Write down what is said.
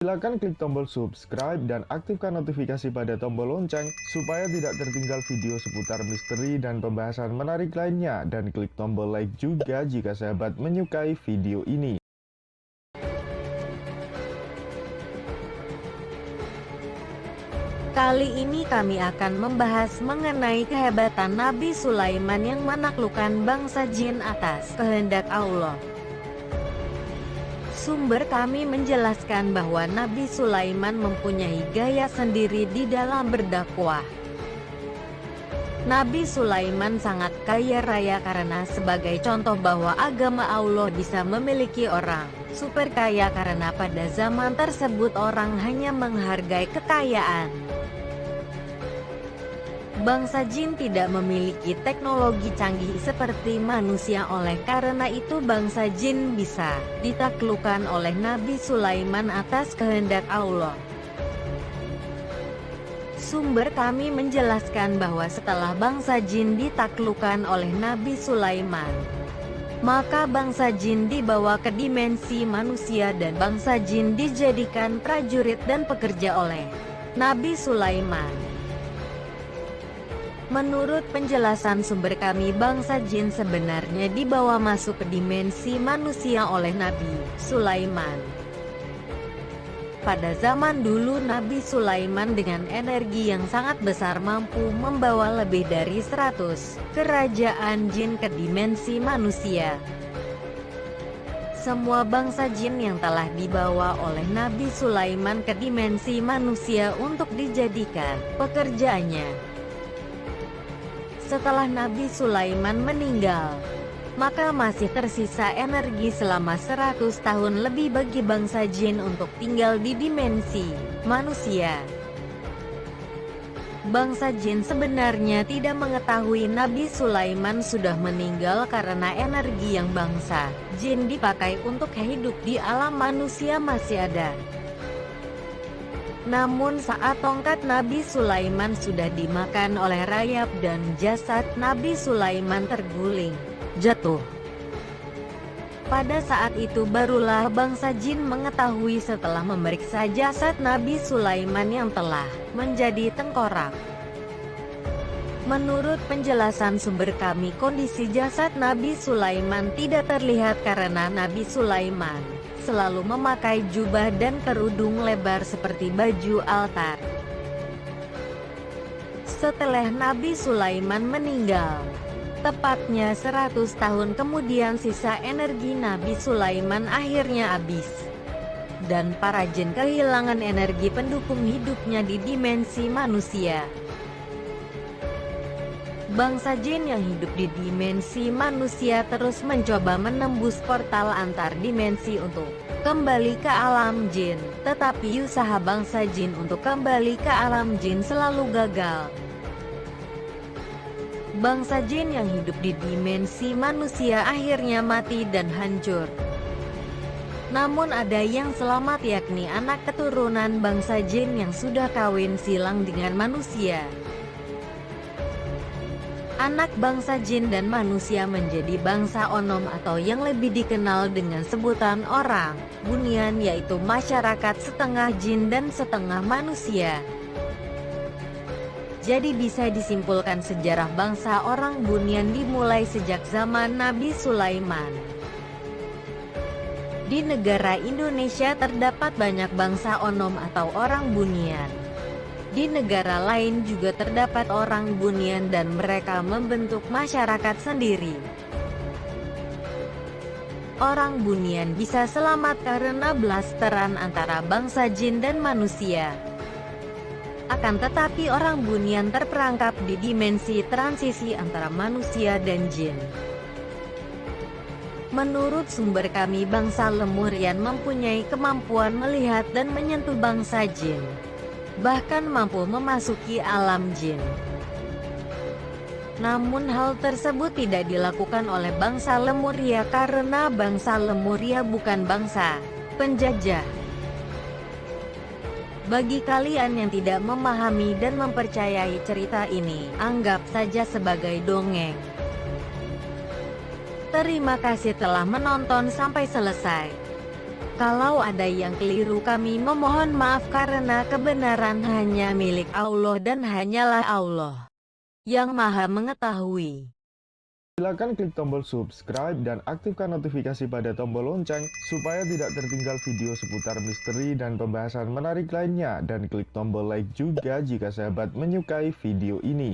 Silakan klik tombol subscribe dan aktifkan notifikasi pada tombol lonceng supaya tidak tertinggal video seputar misteri dan pembahasan menarik lainnya, dan klik tombol like juga jika sahabat menyukai video ini. Kali ini kami akan membahas mengenai kehebatan Nabi Sulaiman yang menaklukkan bangsa jin atas kehendak Allah. Sumber kami menjelaskan bahwa Nabi Sulaiman mempunyai gaya sendiri di dalam berdakwah. Nabi Sulaiman sangat kaya raya karena sebagai contoh bahwa agama Allah bisa memiliki orang super kaya, karena pada zaman tersebut orang hanya menghargai kekayaan. Bangsa jin tidak memiliki teknologi canggih seperti manusia, oleh karena itu bangsa jin bisa ditaklukkan oleh Nabi Sulaiman atas kehendak Allah. Sumber kami menjelaskan bahwa setelah bangsa jin ditaklukkan oleh Nabi Sulaiman, maka bangsa jin dibawa ke dimensi manusia dan bangsa jin dijadikan prajurit dan pekerja oleh Nabi Sulaiman. Menurut penjelasan sumber kami, bangsa jin sebenarnya dibawa masuk ke dimensi manusia oleh Nabi Sulaiman. Pada zaman dulu Nabi Sulaiman dengan energi yang sangat besar mampu membawa lebih dari 100 kerajaan jin ke dimensi manusia. Semua bangsa jin yang telah dibawa oleh Nabi Sulaiman ke dimensi manusia untuk dijadikan pekerjaannya. Setelah Nabi Sulaiman meninggal, maka masih tersisa energi selama 100 tahun lebih bagi bangsa jin untuk tinggal di dimensi manusia. Bangsa jin sebenarnya tidak mengetahui Nabi Sulaiman sudah meninggal karena energi yang bangsa jin dipakai untuk hidup di alam manusia masih ada. Namun saat tongkat Nabi Sulaiman sudah dimakan oleh rayap dan jasad Nabi Sulaiman terguling, jatuh. Pada saat itu barulah bangsa jin mengetahui setelah memeriksa jasad Nabi Sulaiman yang telah menjadi tengkorak. Menurut penjelasan sumber kami, kondisi jasad Nabi Sulaiman tidak terlihat karena Nabi Sulaiman selalu memakai jubah dan kerudung lebar seperti baju altar. Setelah Nabi Sulaiman meninggal, tepatnya 100 tahun kemudian, sisa energi Nabi Sulaiman akhirnya habis, dan para jin kehilangan energi pendukung hidupnya di dimensi manusia. Bangsa jin yang hidup di dimensi manusia terus mencoba menembus portal antar dimensi untuk kembali ke alam jin, tetapi usaha bangsa jin untuk kembali ke alam jin selalu gagal. Bangsa jin yang hidup di dimensi manusia akhirnya mati dan hancur. Namun ada yang selamat, yakni anak keturunan bangsa jin yang sudah kawin silang dengan manusia. Anak bangsa jin dan manusia menjadi bangsa onom atau yang lebih dikenal dengan sebutan orang Bunian, yaitu masyarakat setengah jin dan setengah manusia. Jadi bisa disimpulkan sejarah bangsa orang Bunian dimulai sejak zaman Nabi Sulaiman. Di negara Indonesia terdapat banyak bangsa onom atau orang Bunian. Di negara lain juga terdapat orang Bunian dan mereka membentuk masyarakat sendiri. Orang Bunian bisa selamat karena blasteran antara bangsa jin dan manusia. Akan tetapi orang Bunian terperangkap di dimensi transisi antara manusia dan jin. Menurut sumber kami, bangsa Lemurian mempunyai kemampuan melihat dan menyentuh bangsa jin, bahkan mampu memasuki alam jin. Namun hal tersebut tidak dilakukan oleh bangsa Lemuria karena bangsa Lemuria bukan bangsa penjajah. Bagi kalian yang tidak memahami dan mempercayai cerita ini, anggap saja sebagai dongeng. Terima kasih telah menonton sampai selesai. Kalau ada yang keliru kami memohon maaf karena kebenaran hanya milik Allah dan hanyalah Allah yang Maha Mengetahui. Silakan klik tombol subscribe dan aktifkan notifikasi pada tombol lonceng supaya tidak tertinggal video seputar misteri dan pembahasan menarik lainnya, dan klik tombol like juga jika sahabat menyukai video ini.